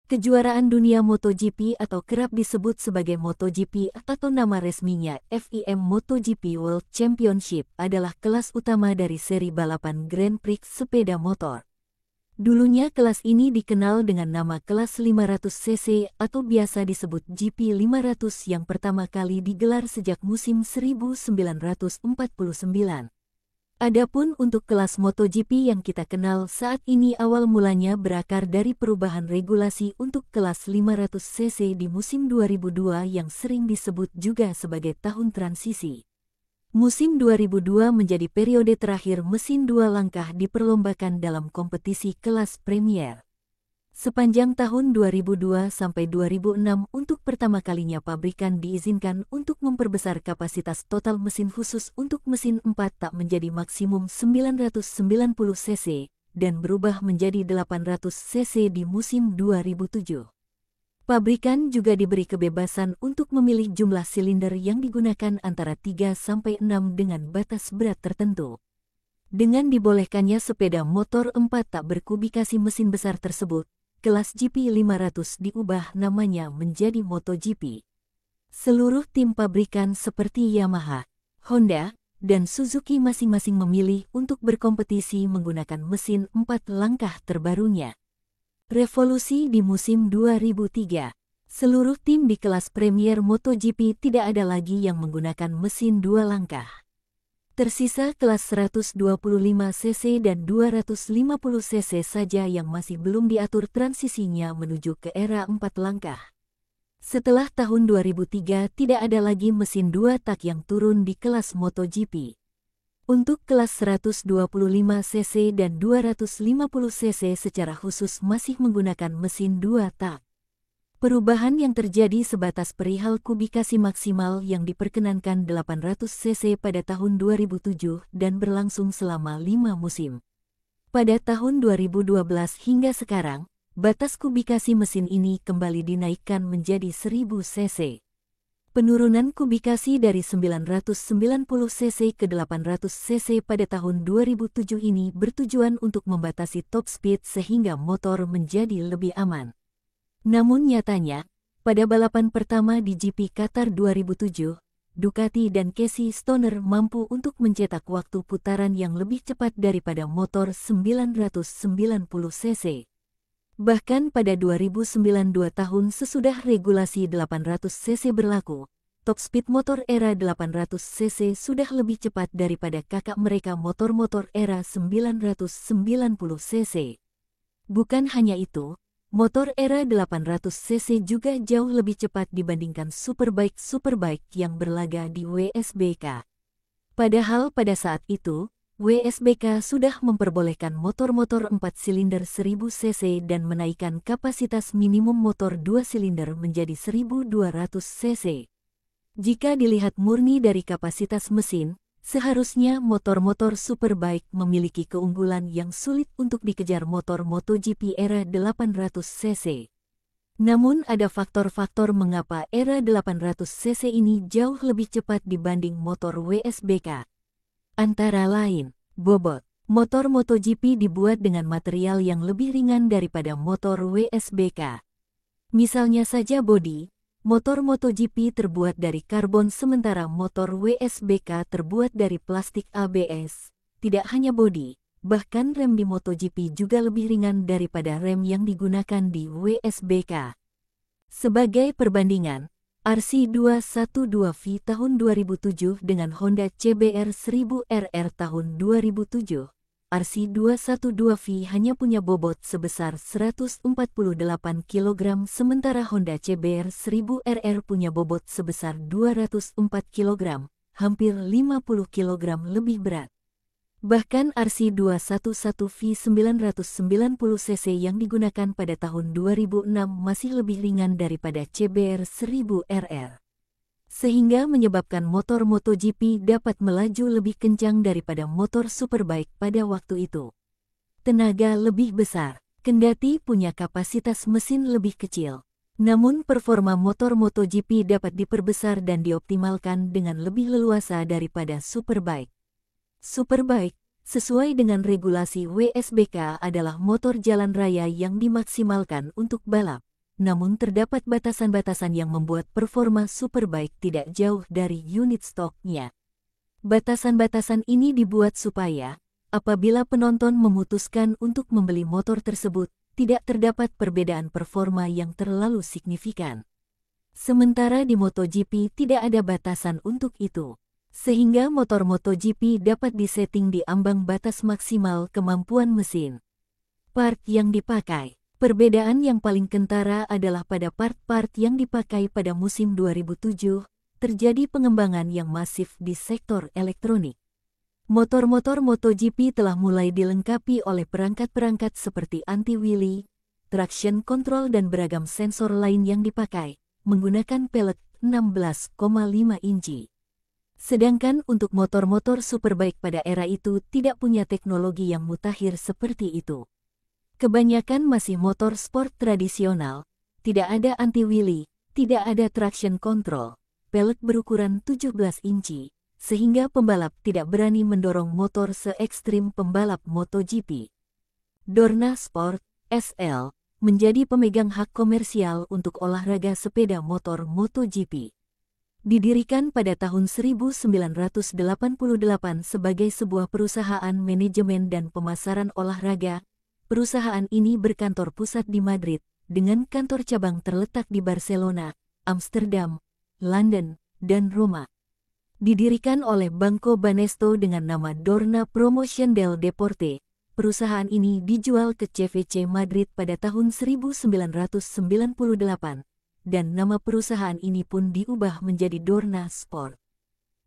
Kejuaraan dunia MotoGP atau kerap disebut sebagai MotoGP atau nama resminya FIM MotoGP World Championship adalah kelas utama dari seri balapan Grand Prix sepeda motor. Dulunya kelas ini dikenal dengan nama kelas 500cc atau biasa disebut GP 500 yang pertama kali digelar sejak musim 1949. Adapun untuk kelas MotoGP yang kita kenal saat ini awal mulanya berakar dari perubahan regulasi untuk kelas 500cc di musim 2002 yang sering disebut juga sebagai tahun transisi. Musim 2002 menjadi periode terakhir mesin dua langkah diperlombakan dalam kompetisi kelas Premier. Sepanjang tahun 2002 sampai 2006 untuk pertama kalinya pabrikan diizinkan untuk memperbesar kapasitas total mesin khusus untuk mesin 4 tak menjadi maksimum 990cc dan berubah menjadi 800cc di musim 2007. Pabrikan juga diberi kebebasan untuk memilih jumlah silinder yang digunakan antara 3 sampai 6 dengan batas berat tertentu. Dengan dibolehkannya sepeda motor 4 tak berkubikasi mesin besar tersebut, kelas GP 500 diubah namanya menjadi MotoGP. Seluruh tim pabrikan seperti Yamaha, Honda, dan Suzuki masing-masing memilih untuk berkompetisi menggunakan mesin 4 langkah terbarunya. Revolusi di musim 2003. Seluruh tim di kelas Premier MotoGP tidak ada lagi yang menggunakan mesin 2 langkah. Tersisa kelas 125cc dan 250cc saja yang masih belum diatur transisinya menuju ke era 4 langkah. Setelah tahun 2003 tidak ada lagi mesin 2 tak yang turun di kelas MotoGP. Untuk kelas 125cc dan 250cc secara khusus masih menggunakan mesin 2 tak. Perubahan yang terjadi sebatas perihal kubikasi maksimal yang diperkenankan 800cc pada tahun 2007 dan berlangsung selama 5 musim. Pada tahun 2012 hingga sekarang, batas kubikasi mesin ini kembali dinaikkan menjadi 1000cc. Penurunan kubikasi dari 990cc ke 800cc pada tahun 2007 ini bertujuan untuk membatasi top speed sehingga motor menjadi lebih aman. Namun nyatanya, pada balapan pertama di GP Qatar 2007, Ducati dan Casey Stoner mampu untuk mencetak waktu putaran yang lebih cepat daripada motor 990cc. Bahkan pada 2009 2 tahun sesudah regulasi 800cc berlaku, top speed motor era 800cc sudah lebih cepat daripada kakak mereka motor-motor era 990cc. Bukan hanya itu, motor era 800cc juga jauh lebih cepat dibandingkan Superbike yang berlaga di WSBK. Padahal pada saat itu, WSBK sudah memperbolehkan motor-motor 4 silinder 1000cc dan menaikkan kapasitas minimum motor 2 silinder menjadi 1200cc. Jika dilihat murni dari kapasitas mesin, seharusnya motor-motor Superbike memiliki keunggulan yang sulit untuk dikejar motor MotoGP era 800cc. Namun ada faktor-faktor mengapa era 800cc ini jauh lebih cepat dibanding motor WSBK. Antara lain, bobot. Motor MotoGP dibuat dengan material yang lebih ringan daripada motor WSBK. Misalnya saja bodi. Motor MotoGP terbuat dari karbon sementara motor WSBK terbuat dari plastik ABS. Tidak hanya bodi, bahkan rem di MotoGP juga lebih ringan daripada rem yang digunakan di WSBK. Sebagai perbandingan, RC212V tahun 2007 dengan Honda CBR 1000RR tahun 2007. RC212V hanya punya bobot sebesar 148 kg sementara Honda CBR 1000RR punya bobot sebesar 204 kg, hampir 50 kg lebih berat. Bahkan RC211V 990cc yang digunakan pada tahun 2006 masih lebih ringan daripada CBR 1000RR. Sehingga menyebabkan motor MotoGP dapat melaju lebih kencang daripada motor Superbike pada waktu itu. Tenaga lebih besar, kendati punya kapasitas mesin lebih kecil. Namun performa motor MotoGP dapat diperbesar dan dioptimalkan dengan lebih leluasa daripada Superbike. Superbike, sesuai dengan regulasi WSBK adalah motor jalan raya yang dimaksimalkan untuk balap. namun terdapat batasan-batasan yang membuat performa Superbike tidak jauh dari unit stoknya. Batasan-batasan ini dibuat supaya, apabila penonton memutuskan untuk membeli motor tersebut, tidak terdapat perbedaan performa yang terlalu signifikan. Sementara di MotoGP tidak ada batasan untuk itu, sehingga motor MotoGP dapat disetting di ambang batas maksimal kemampuan mesin. Part yang dipakai. Perbedaan yang paling kentara adalah pada part-part yang dipakai pada musim 2007, terjadi pengembangan yang masif di sektor elektronik. Motor-motor MotoGP telah mulai dilengkapi oleh perangkat-perangkat seperti anti-wheelie, traction control dan beragam sensor lain yang dipakai, menggunakan pelek 16,5 inci. Sedangkan untuk motor-motor Superbike pada era itu tidak punya teknologi yang mutakhir seperti itu. Kebanyakan masih motor sport tradisional, tidak ada anti-wheelie, tidak ada traction control, pelek berukuran 17 inci, sehingga pembalap tidak berani mendorong motor se-ekstrim pembalap MotoGP. Dorna Sport, SL, menjadi pemegang hak komersial untuk olahraga sepeda motor MotoGP. Didirikan pada tahun 1988 sebagai sebuah perusahaan manajemen dan pemasaran olahraga, perusahaan ini berkantor pusat di Madrid, dengan kantor cabang terletak di Barcelona, Amsterdam, London, dan Roma. Didirikan oleh Banco Banesto dengan nama Dorna Promoción del Deporte, perusahaan ini dijual ke CVC Madrid pada tahun 1998, dan nama perusahaan ini pun diubah menjadi Dorna Sport.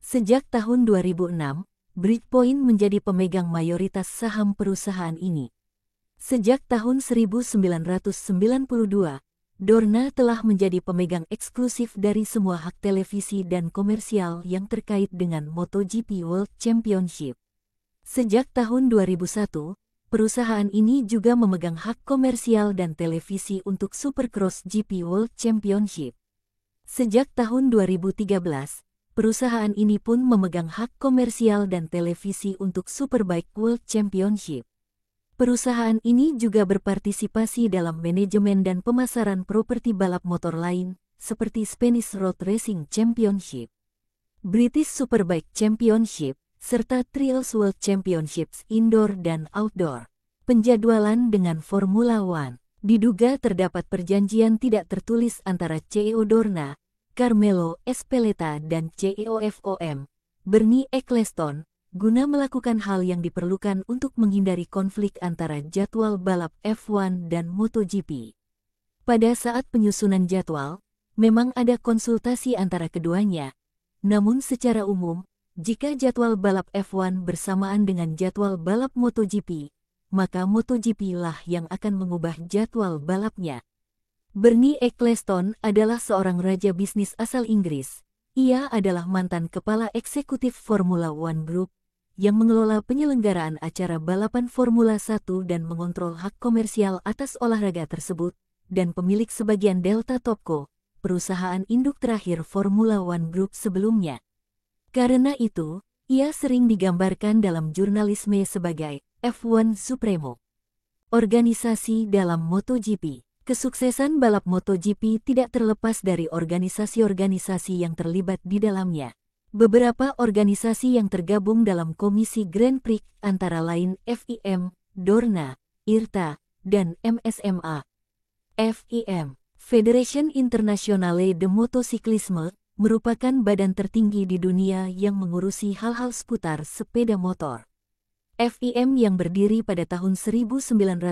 Sejak tahun 2006, Bridgestone menjadi pemegang mayoritas saham perusahaan ini. Sejak tahun 1992, Dorna telah menjadi pemegang eksklusif dari semua hak televisi dan komersial yang terkait dengan MotoGP World Championship. Sejak tahun 2001, perusahaan ini juga memegang hak komersial dan televisi untuk Supercross GP World Championship. Sejak tahun 2013, perusahaan ini pun memegang hak komersial dan televisi untuk Superbike World Championship. Perusahaan ini juga berpartisipasi dalam manajemen dan pemasaran properti balap motor lain, seperti Spanish Road Racing Championship, British Superbike Championship, serta Trials World Championships Indoor dan Outdoor. Penjadwalan dengan Formula One. Diduga terdapat perjanjian tidak tertulis antara CEO Dorna, Carmelo Ezpeleta dan CEO FOM, Bernie Ecclestone, guna melakukan hal yang diperlukan untuk menghindari konflik antara jadwal balap F1 dan MotoGP. Pada saat penyusunan jadwal, memang ada konsultasi antara keduanya, namun secara umum, jika jadwal balap F1 bersamaan dengan jadwal balap MotoGP, maka MotoGP lah yang akan mengubah jadwal balapnya. Bernie Ecclestone adalah seorang raja bisnis asal Inggris. Ia adalah mantan kepala eksekutif Formula One Group, yang mengelola penyelenggaraan acara balapan Formula 1 dan mengontrol hak komersial atas olahraga tersebut, dan pemilik sebagian Delta Topco, perusahaan induk terakhir Formula One Group sebelumnya. Karena itu, ia sering digambarkan dalam jurnalisme sebagai F1 Supremo. Organisasi dalam MotoGP. Kesuksesan balap MotoGP tidak terlepas dari organisasi-organisasi yang terlibat di dalamnya. Beberapa organisasi yang tergabung dalam Komisi Grand Prix antara lain FIM, Dorna, IRTA, dan MSMA. FIM, Federation Internationale de Motociclisme, merupakan badan tertinggi di dunia yang mengurusi hal-hal seputar sepeda motor. FIM yang berdiri pada tahun 1904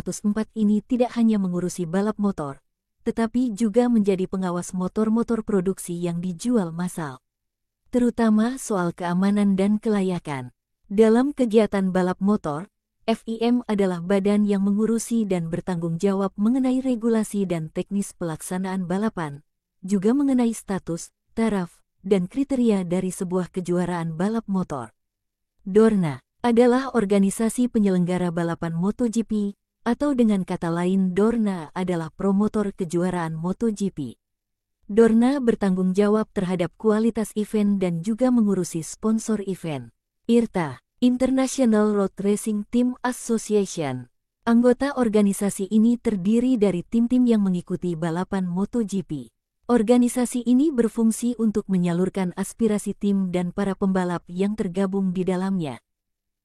ini tidak hanya mengurusi balap motor, tetapi juga menjadi pengawas motor-motor produksi yang dijual massal, terutama soal keamanan dan kelayakan. Dalam kegiatan balap motor, FIM adalah badan yang mengurusi dan bertanggung jawab mengenai regulasi dan teknis pelaksanaan balapan, juga mengenai status, taraf, dan kriteria dari sebuah kejuaraan balap motor. Dorna adalah organisasi penyelenggara balapan MotoGP, atau dengan kata lain Dorna adalah promotor kejuaraan MotoGP. Dorna bertanggung jawab terhadap kualitas event dan juga mengurusi sponsor event. IRTA, International Road Racing Team Association, Anggota organisasi ini terdiri dari tim-tim yang mengikuti balapan MotoGP. Organisasi ini berfungsi untuk menyalurkan aspirasi tim dan para pembalap yang tergabung di dalamnya.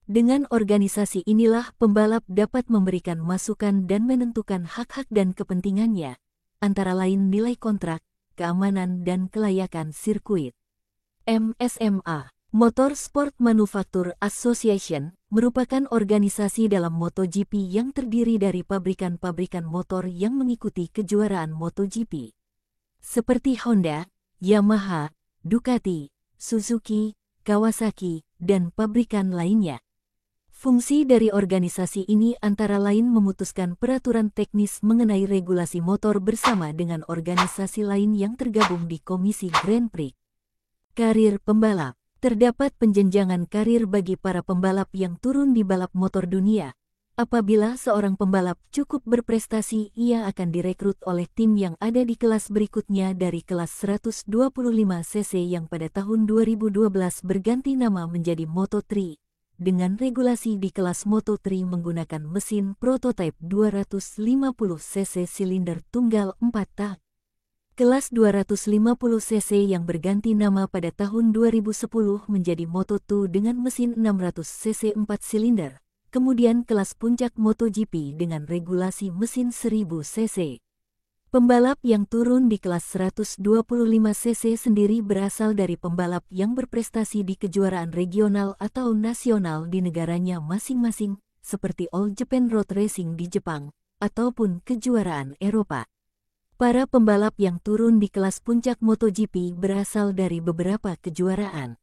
Dengan organisasi inilah pembalap dapat memberikan masukan dan menentukan hak-hak dan kepentingannya, antara lain nilai kontrak, keamanan dan kelayakan sirkuit. MSMA, Motorsport Manufacturer Association, merupakan organisasi dalam MotoGP yang terdiri dari pabrikan-pabrikan motor yang mengikuti kejuaraan MotoGP. Seperti Honda, Yamaha, Ducati, Suzuki, Kawasaki, dan pabrikan lainnya. Fungsi dari organisasi ini antara lain memutuskan peraturan teknis mengenai regulasi motor bersama dengan organisasi lain yang tergabung di Komisi Grand Prix. Karir pembalap. Terdapat penjenjangan karir bagi para pembalap yang turun di balap motor dunia. Apabila seorang pembalap cukup berprestasi, ia akan direkrut oleh tim yang ada di kelas berikutnya dari kelas 125 cc yang pada tahun 2012 berganti nama menjadi Moto3. Dengan regulasi di kelas Moto3 menggunakan mesin prototipe 250 cc silinder tunggal 4 tak. Kelas 250 cc yang berganti nama pada tahun 2010 menjadi Moto2 dengan mesin 600 cc 4 silinder. Kemudian kelas puncak MotoGP dengan regulasi mesin 1000 cc. Pembalap yang turun di kelas 125 cc sendiri berasal dari pembalap yang berprestasi di kejuaraan regional atau nasional di negaranya masing-masing, seperti All Japan Road Racing di Jepang, ataupun kejuaraan Eropa. Para pembalap yang turun di kelas puncak MotoGP berasal dari beberapa kejuaraan.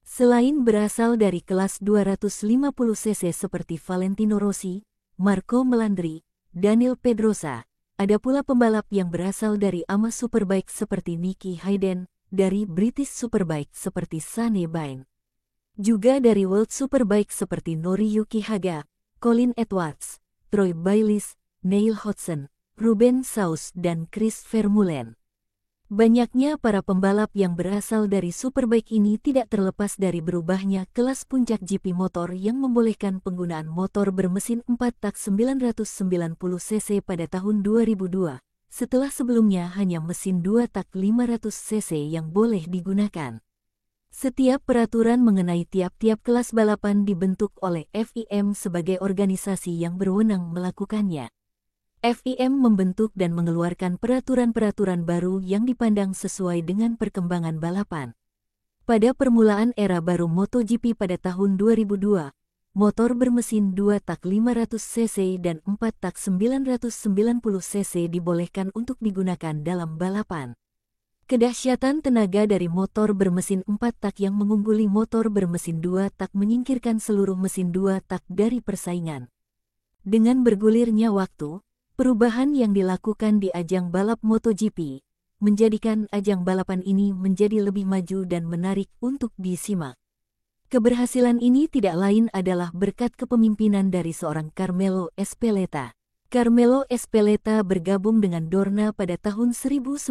Selain berasal dari kelas 250 cc seperti Valentino Rossi, Marco Melandri, Daniel Pedrosa, ada pula pembalap yang berasal dari AMA Superbike seperti Nicky Hayden, dari British Superbike seperti Shane Bain. Juga dari World Superbike seperti Noriyuki Haga, Colin Edwards, Troy Bayliss, Neil Hodgson, Ruben Saus dan Chris Vermeulen. Banyaknya para pembalap yang berasal dari Superbike ini tidak terlepas dari berubahnya kelas puncak GP motor yang membolehkan penggunaan motor bermesin 4 tak 990 cc pada tahun 2002, setelah sebelumnya hanya mesin 2 tak 500 cc yang boleh digunakan. Setiap peraturan mengenai tiap-tiap kelas balapan dibentuk oleh FIM sebagai organisasi yang berwenang melakukannya. FIM membentuk dan mengeluarkan peraturan-peraturan baru yang dipandang sesuai dengan perkembangan balapan. Pada permulaan era baru MotoGP pada tahun 2002, motor bermesin 2 tak 500 cc dan 4 tak 990 cc dibolehkan untuk digunakan dalam balapan. Kedahsyatan tenaga dari motor bermesin 4 tak yang mengungguli motor bermesin 2 tak menyingkirkan seluruh mesin 2 tak dari persaingan. Dengan bergulirnya waktu, perubahan yang dilakukan di ajang balap MotoGP menjadikan ajang balapan ini menjadi lebih maju dan menarik untuk disimak. Keberhasilan ini tidak lain adalah berkat kepemimpinan dari seorang Carmelo Ezpeleta. Carmelo Ezpeleta bergabung dengan Dorna pada tahun 1991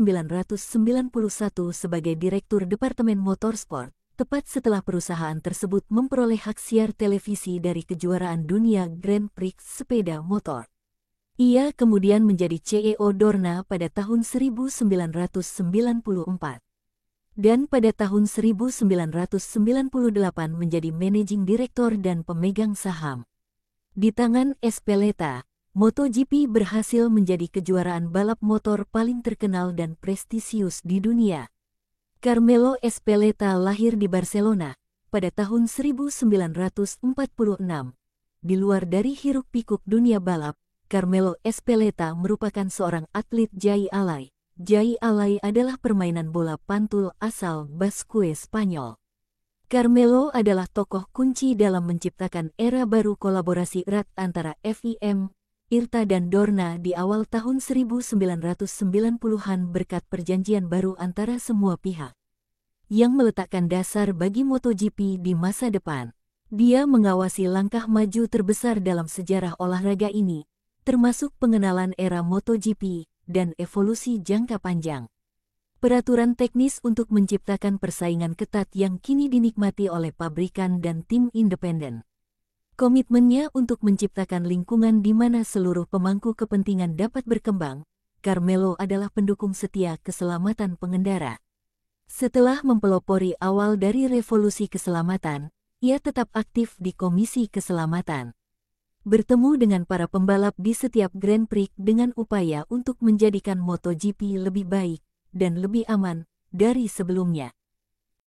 sebagai Direktur Departemen Motorsport, tepat setelah perusahaan tersebut memperoleh hak siar televisi dari kejuaraan dunia Grand Prix sepeda motor. Ia kemudian menjadi CEO Dorna pada tahun 1994. Dan pada tahun 1998 menjadi Managing Director dan pemegang saham. Di tangan Ezpeleta, MotoGP berhasil menjadi kejuaraan balap motor paling terkenal dan prestisius di dunia. Carmelo Ezpeleta lahir di Barcelona pada tahun 1946. Di luar dari hiruk-pikuk dunia balap, Carmelo Ezpeleta merupakan seorang atlet jai alai. Jai alai adalah permainan bola pantul asal Basque Spanyol. Carmelo adalah tokoh kunci dalam menciptakan era baru kolaborasi erat antara FIM, IRTA dan Dorna di awal tahun 1990-an berkat perjanjian baru antara semua pihak, yang meletakkan dasar bagi MotoGP di masa depan. Dia mengawasi langkah maju terbesar dalam sejarah olahraga ini, termasuk pengenalan era MotoGP dan evolusi jangka panjang. Peraturan teknis untuk menciptakan persaingan ketat yang kini dinikmati oleh pabrikan dan tim independen. Komitmennya untuk menciptakan lingkungan di mana seluruh pemangku kepentingan dapat berkembang, Carmelo adalah pendukung setia keselamatan pengendara. Setelah mempelopori awal dari revolusi keselamatan, ia tetap aktif di Komisi Keselamatan. Bertemu dengan para pembalap di setiap Grand Prix dengan upaya untuk menjadikan MotoGP lebih baik dan lebih aman dari sebelumnya.